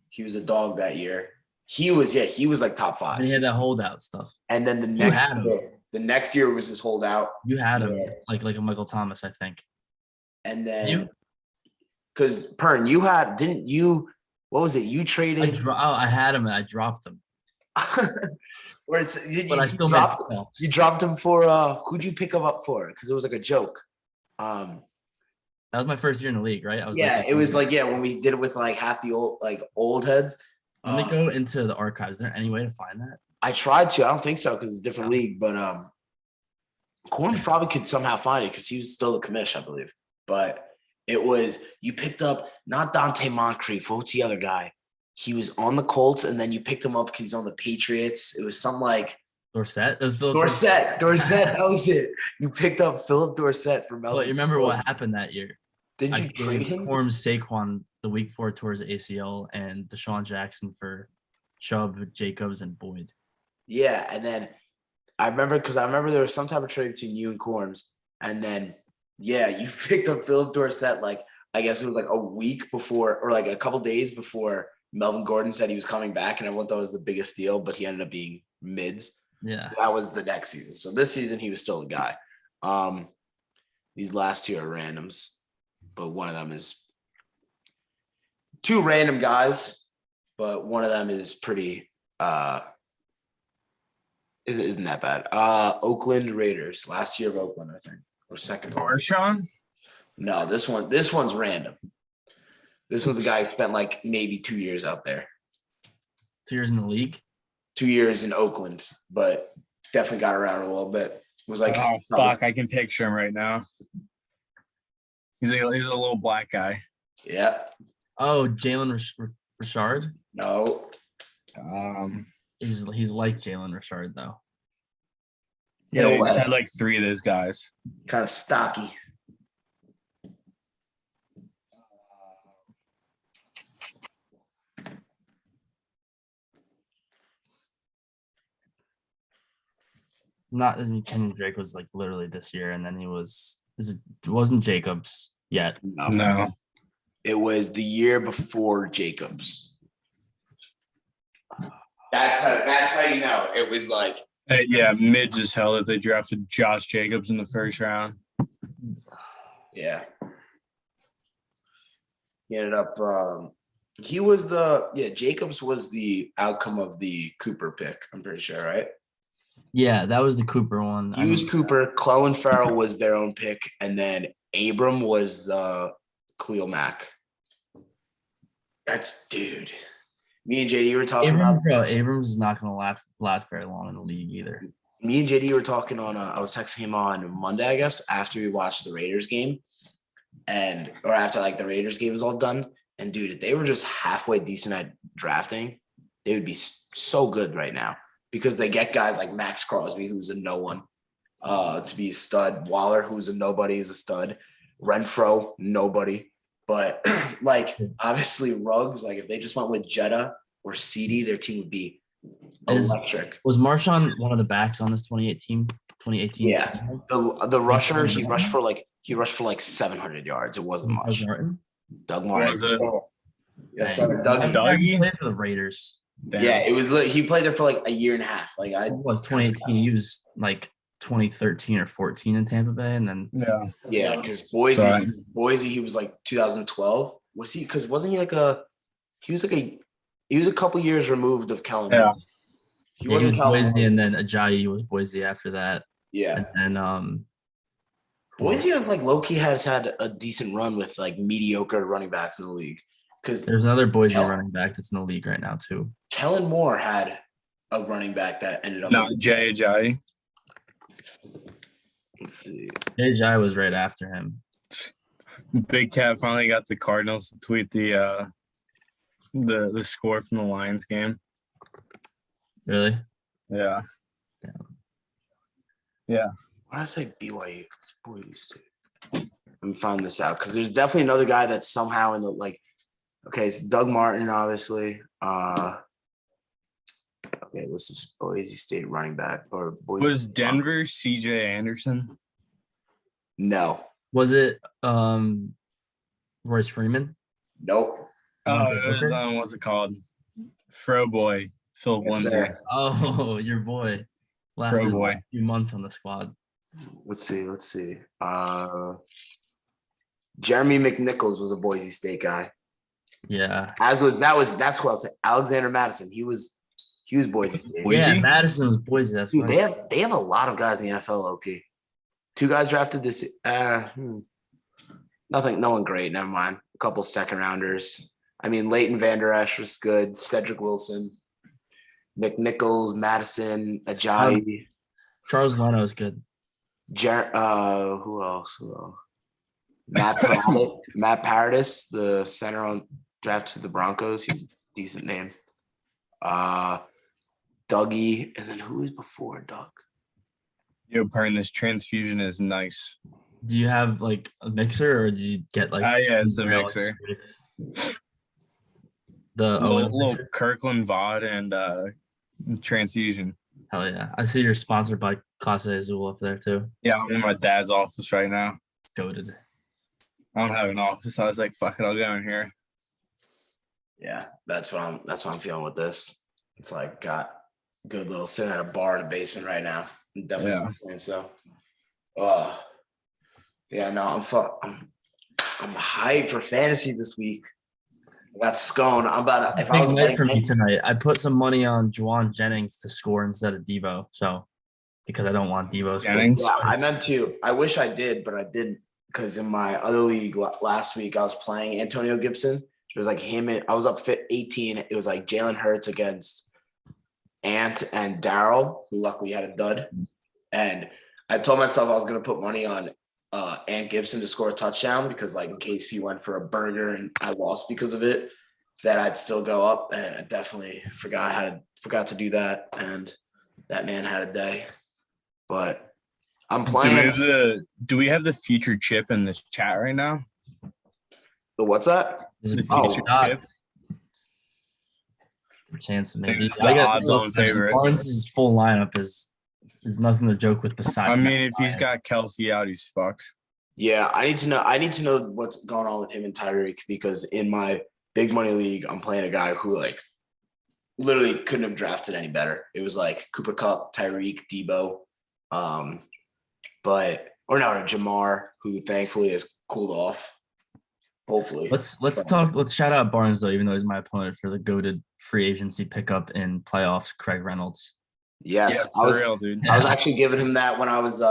He was a dog that year. He was like top 5. And he had that holdout stuff. And then had him. the next year was his holdout. You had him Yeah. like a Michael Thomas, I think. And then because Pern, didn't you? What was it? You traded. I had him and I dropped him. But I still made playoffs. You dropped him for who'd you pick him up for? Because it was like a joke. That was my first year in the league, right? It was like when we did it with like half the old heads. Let me go into the archives. Is there any way to find that? I tried to. I don't think so because it's a different league. But Corn probably could somehow find it because he was still the commish, I believe. But it was you picked up not Dante Moncrief. What's the other guy? he was on the Colts, and then you picked him up because he's on the Patriots. It was something like Dorsett. That was Philip Dorsett. That was it. You picked up Philip Dorsett for Melvin. Well, you remember what happened that year? Didn't you I trade gave him? Corm Saquon the week before towards ACL and Deshaun Jackson for Chubb, Jacobs, and Boyd. Yeah, and then I remember there was some type of trade between you and Corms, and then you picked up Philip Dorsett like I guess it was like a week before or like a couple days before Melvin Gordon said he was coming back, and everyone thought it was the biggest deal, but he ended up being mids. Yeah, So that was the next season. So this season he was still a guy. These last two are randoms, but one of them is two random guys, but one of them is pretty isn't that bad. Oakland Raiders, last year of Oakland, I think, or second. Marshawn? No, this one's random. This was a guy who spent like maybe 2 years out there. 2 years in the league. 2 years in Oakland, but definitely got around a little bit. Was like, oh fuck, I can picture him right now. He's a little black guy. Yeah. Oh, Jalen Richard. No. He's like Jalen Richard though. Yeah, he just had like 3 of those guys. Kind of stocky. Not as Kenyon Drake was like literally this year, and then it wasn't Jacobs yet. No. It was the year before Jacobs. That's how you know. It was like Yeah, mids as hell that they drafted Josh Jacobs in the first round. Yeah. He ended up Jacobs was the outcome of the Cooper pick, I'm pretty sure, right? Yeah, that was the Cooper one. He was Cooper, Clellan Farrell was their own pick, and then Abram was Khalil Mack. That's dude. Me and JD were talking Abrams is not gonna last very long in the league either. Me and JD were talking on I was texting him on Monday, I guess, after we watched the Raiders game. Or after like the Raiders game was all done. And dude, if they were just halfway decent at drafting, they would be so good right now because they get guys like Max Crosby, who's a no one, to be a stud. Waller, who's a nobody, is a stud. Renfro, nobody. But like obviously Ruggs, like if they just went with Jetta or CD, their team would be electric. Was Marshawn one of the backs on this 2018? Yeah, team? The rusher, he rushed for like 700 yards. It wasn't much. Doug Martin. Yes, Dougie played for the Raiders. Damn. Yeah, it was. He played there for like a year and a half. Like 2018. He was like 2013 or 14 in Tampa Bay, and then because Boise, he was like 2012. Was he? Because wasn't he he was a couple years removed of Kellen. Yeah, he wasn't Boise, and then Ajayi was Boise after that. Yeah, and then Boise like low-key has had a decent run with like mediocre running backs in the league. Because there's another Boise running back that's in the league right now too. Kellen Moore had a running back that ended up not Jay Ajayi. Let's see. Jay Ajayi was right after him. Big Cat finally got the Cardinals to tweet the score from the Lions game. Really? Yeah. Why did I say BYU? Let me find this out because there's definitely another guy that's somehow in the like. Okay, it's Doug Martin, obviously. Okay, let's just Boise State running back or Boise. Was Denver CJ Anderson? No. Was it Royce Freeman? Nope. Oh, it was what's it called? Fro boy, Phil Lindsay. Oh, your boy. Lasted a few months on the squad. Let's see. Jeremy McNichols was a Boise State guy. Yeah. That's who I was saying. Alexander Madison. He was Boise State. Yeah, Madison was Boise. That's dude, they have a lot of guys in the NFL, okay. 2 guys drafted this. No one great. Never mind. A couple second rounders. I mean, Leighton Vander Esch was good. Cedric Wilson, McNichols, Madison, Ajayi. Charles Leno is good. Who else? Matt Paradis, the center on draft to the Broncos. decent name. Dougie, and then who was before Doug? Yo, Pern, this transfusion is nice. Do you have like a mixer or do you get like? Yeah, it's the mixer. The Little mixer? Kirkland VOD and transfusion. Hell yeah! I see you're sponsored by Class A Zool up there too. Yeah, I'm in my dad's office right now. It's goated. I don't have an office. I was like, fuck it, I'll go in here. Yeah, that's what I'm feeling with this. It's like got good little sitting at a bar in the basement right now. Definitely. So, yeah, no, I'm hyped for fantasy this week. I got scone. I'm about to, if I was Big night betting for me tonight. I put some money on Juwan Jennings to score instead of Debo. So because I don't want Debo Jennings? Yeah, I meant to. I wish I did, but I didn't because in my other league last week I was playing Antonio Gibson. It was like him and I was up 18. It was like Jalen Hurts against Ant and Daryl, who luckily had a dud. And I told myself I was going to put money on Ant Gibson to score a touchdown because, like, in case he went for a burger and I lost because of it, that I'd still go up. And I definitely forgot to do that. And that man had a day. But I'm playing. Do we have the future chip in this chat right now? The what's that? The future chip. Chance maybe. It's the odds-on favorite. Barnes' full lineup is nothing to joke with. Besides, I mean, if he's got Kelsey out, he's fucked. Yeah, I need to know what's going on with him and Tyreek because in my big money league, I'm playing a guy who like literally couldn't have drafted any better. It was like Cooper Kupp, Tyreek, Debo, Jamar, who thankfully has cooled off. Hopefully. Let's shout out Barnes though, even though he's my opponent for the goated free agency pickup in playoffs, Craig Reynolds. Yes, yeah, for real, dude. I was actually giving him that when I was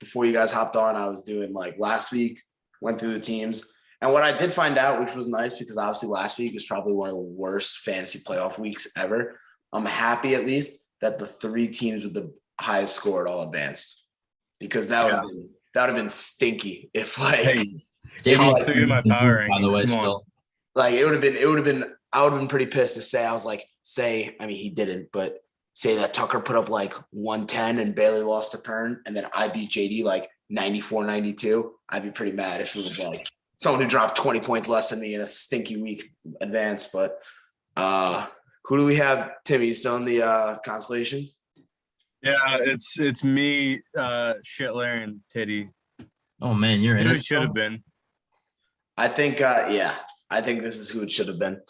before you guys hopped on. I was doing like last week, went through the teams. And what I did find out, which was nice because obviously last week was probably one of the worst fantasy playoff weeks ever. I'm happy at least that the 3 teams with the highest score all advanced. Because that would have been stinky if like top 3 of my power rankings. Come on. Like it would have been I would have been pretty pissed if he didn't, but say that Tucker put up like 110 and barely lost to Pern, and then I beat JD like 94-92. I'd be pretty mad if it was like someone who dropped 20 points less than me in a stinky week advance. But who do we have? Timmy, you still in the constellation? Yeah, it's me, Shitler, and Titty. Oh man, you're in. Who it should have been. I think I think this is who it should have been.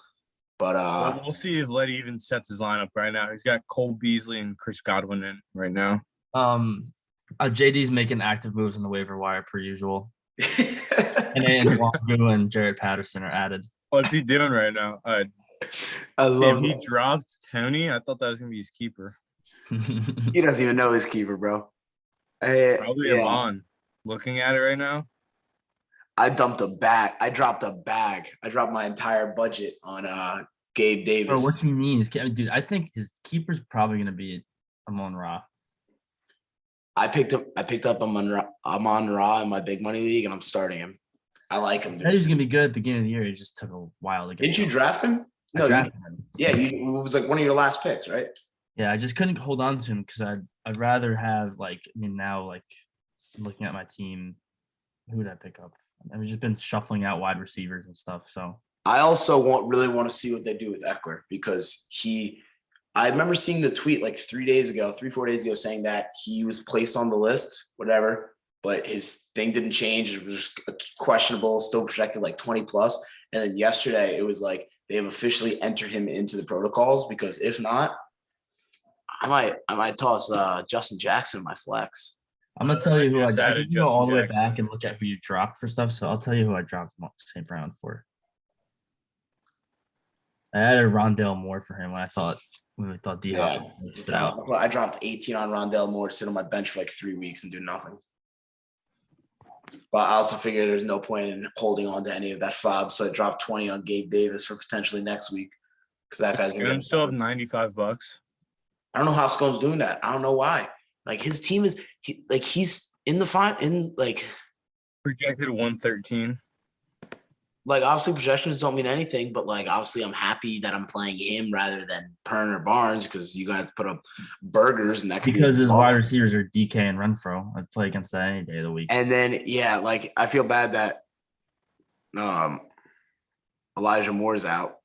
But well, we'll see if Letty even sets his lineup right now. He's got Cole Beasley and Chris Godwin in right now. JD's making active moves on the waiver wire per usual. and Wangu and Jared Patterson are added. What's he doing right now? I love he dropped Tony. I thought that was gonna be his keeper. He doesn't even know his keeper, bro. Probably Amon. Looking at it right now. I dropped a bag. I dropped my entire budget on Gabe Davis. Bro, what you mean? Dude, I think his keeper's probably gonna be Amon Ra. I picked up Amon Ra in my big money league, and I'm starting him. I like him. I thought he was gonna be good at the beginning of the year. It just took a while to get. Didn't you draft him? No, drafted him. Yeah, it was like one of your last picks, right? Yeah, I just couldn't hold on to him because I'd rather have now looking at my team, who would I pick up? I've just been shuffling out wide receivers and stuff. So I also really want to see what they do with Eckler because I remember seeing the tweet like 3 4 days ago saying that he was placed on the list, whatever, but his thing didn't change. It was questionable, still projected like 20 plus. And then yesterday it was like they have officially entered him into the protocols because if not, I might toss Justin Jackson in my flex. I'm gonna tell you who I can go all the way back and look at who you dropped for stuff. So I'll tell you who I dropped St. Brown for. I added Rondale Moore for him when I really thought D-Hop stood out. I dropped 18 on Rondale Moore to sit on my bench for like 3 weeks and do nothing. But I also figured there's no point in holding on to any of that fob, so I dropped 20 on Gabe Davis for potentially next week because that guy's gonna still have $95. I don't know how Scone's doing that. I don't know why. Like his team is he's in the projected 113. like obviously projections don't mean anything, but like obviously I'm happy that I'm playing him rather than Pern or Barnes because you guys put up burgers and that could Because be. his wide receivers are DK and Renfro. I'd play against that any day of the week. And then like I feel bad that Elijah Moore's out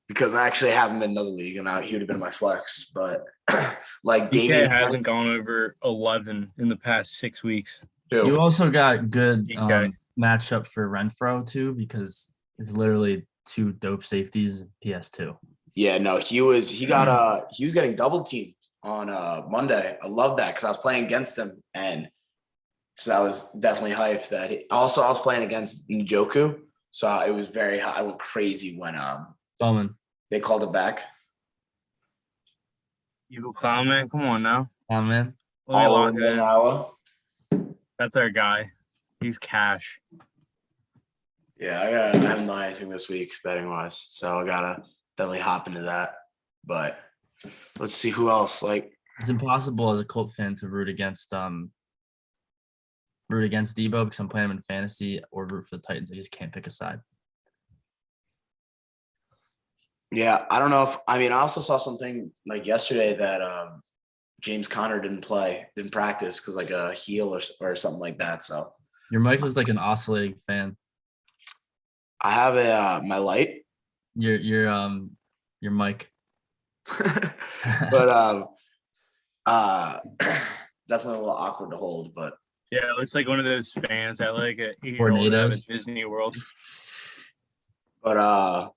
because I actually have him in another league and he would have been my flex. But like DK Damian hasn't gone over 11 in the past 6 weeks. You also got good DK. matchup for Renfro too because it's literally two dope safeties PS2. Yeah, no, he was getting double teamed on Monday. I love that because I was playing against him, and so I was definitely hyped that I was playing against Njoku, so it was very high. I went crazy when Spellman. they called it back. Evil Clown Man, come on now. Man. Let me All lock over it in. Iowa. That's our guy. He's cash. Yeah, I haven't done anything this week betting wise, so I gotta definitely hop into that. But let's see who else. Like It's impossible as a Colt fan to root against Debo because I'm playing him in fantasy or root for the Titans. I just can't pick a side. yeah, I don't know I also saw something like yesterday that James Conner didn't practice because like a heel or something like that. So Your mic looks like an oscillating fan. I have my light, Your mic. but definitely a little awkward to hold. But Yeah, it looks like one of those fans at like a 8-year-old Tornadoes. at Disney World. but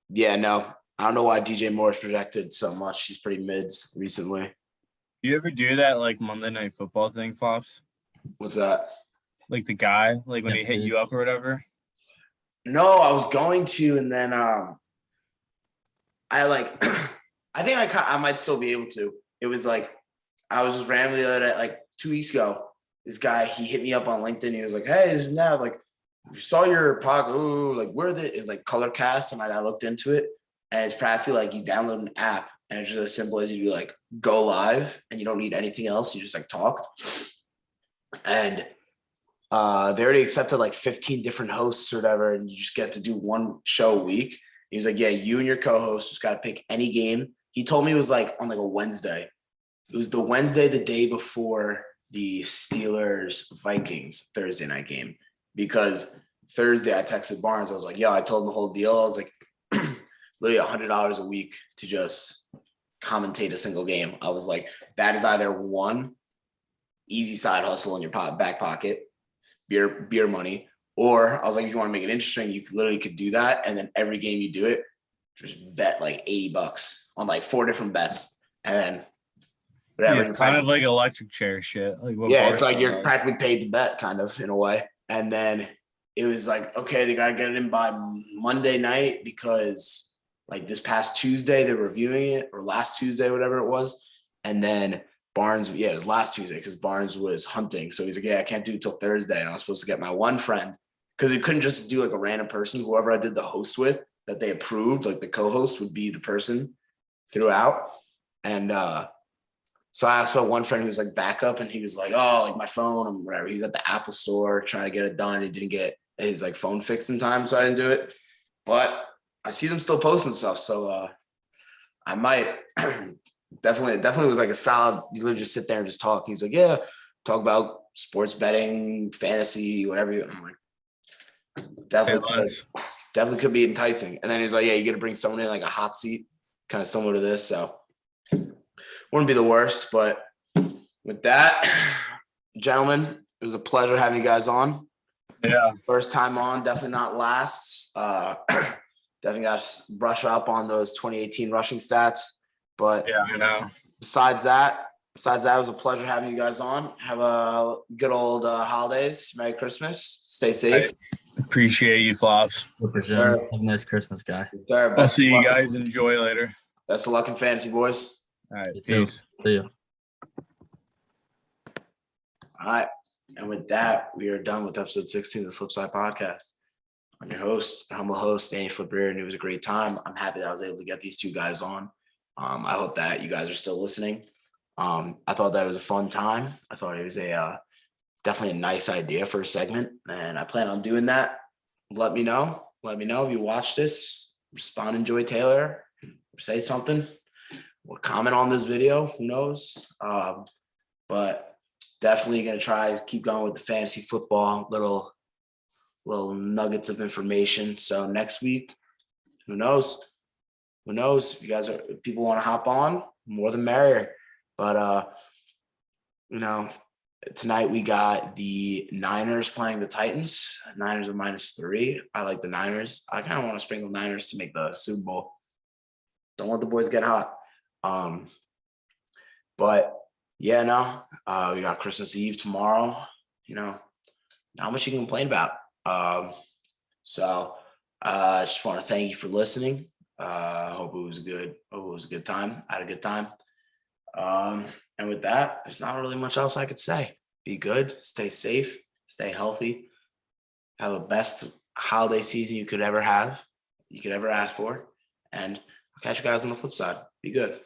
yeah, no, I don't know why DJ Moore's projected so much. He's pretty mids recently. Do you ever do that like Monday Night Football thing, Flops? What's that? Like the guy, like when Yeah, he hit dude. you up or whatever? No, I was going to, and then I like I think I might still be able to. It was like I was just randomly like 2 weeks ago. This guy he hit me up on LinkedIn. He was like, "Hey, this and that. Like, we saw your pod. Ooh, like where the like color cast?" And I looked into it, and it's practically like you download an app, and it's just as simple as you like go live, and you don't need anything else. You just like talk, and they already accepted like 15 different hosts or whatever, and you just get to do one show a week. He was like, "Yeah, you and your co-host just got to pick any game." He told me it was like on like a Wednesday. It was the Wednesday, the day before the Steelers Vikings Thursday night game. Because Thursday I texted Barnes. I was like, "Yo," I told him the whole deal. I was like, literally $100 a week to just commentate a single game. I was like, that is either one easy side hustle in your back pocket, beer money, or I was like, if you want to make it interesting, you literally could do that, and then every game you do it, just bet like $80 on like 4 different bets, and then whatever. Yeah, it's kind of like electric chair shit. Like what it's like Barstool you're does. practically paid to bet, kind of in a way. And then it was like, okay, they gotta get it in by Monday night because like this past Tuesday they're reviewing it, or last Tuesday, whatever it was, and then Barnes, it was last Tuesday because Barnes was hunting. So he's like, "Yeah, I can't do it till Thursday." And I was supposed to get my one friend because we couldn't just do like a random person. Whoever I did the host with that they approved, like the co-host would be the person throughout. And so I asked my one friend who was like backup, and he was like, "Oh, like my phone and whatever." He was at the Apple store trying to get it done. He didn't get his like phone fixed in time, so I didn't do it. But I see them still posting stuff, so I might. Definitely was like a solid. You literally just sit there and just talk. He's like, "Yeah, talk about sports betting, fantasy, whatever." I'm like, definitely could be enticing. And then he's like, "Yeah, you got to bring someone in like a hot seat, kind of similar to this." So wouldn't be the worst. But with that, gentlemen, it was a pleasure having you guys on. Yeah. First time on, definitely not last. Definitely got to brush up on those 2018 rushing stats. But Yeah, I know. Besides that, it was a pleasure having you guys on. Have a good old holidays. Merry Christmas. Stay safe. I appreciate you, Flops. Have a nice Christmas, guy. Sir, I'll see you guys. Enjoy later. Best of luck in fantasy, boys. All right. Peace. See you. All right. And with that, we are done with episode 16 of the Flipside Podcast. I'm your host, humble host, Danny Flipper, and it was a great time. I'm happy that I was able to get these two guys on. I hope that you guys are still listening. I thought that was a fun time. I thought it was definitely a nice idea for a segment, and I plan on doing that. let me know. Let me know if you watch this. Respond, enjoy Taylor. Say something. Or comment on this video. Who knows? But definitely gonna try to keep going with the fantasy football little nuggets of information. So next week, who knows? Who knows? If you guys are, if people want to hop on, more the merrier. But tonight we got the Niners playing the Titans. Niners are -3. I like the Niners. I kind of want to sprinkle Niners to make the Super Bowl. Don't let the boys get hot. But yeah, no, we got Christmas Eve tomorrow. Not much you can complain about. So I just want to thank you for listening. Hope it was good. Hope it was a good time. I had a good time. And with that, there's not really much else I could say. Be good, stay safe, stay healthy, have the best holiday season you could ever have, you could ever ask for. And I'll catch you guys on the flip side. Be good.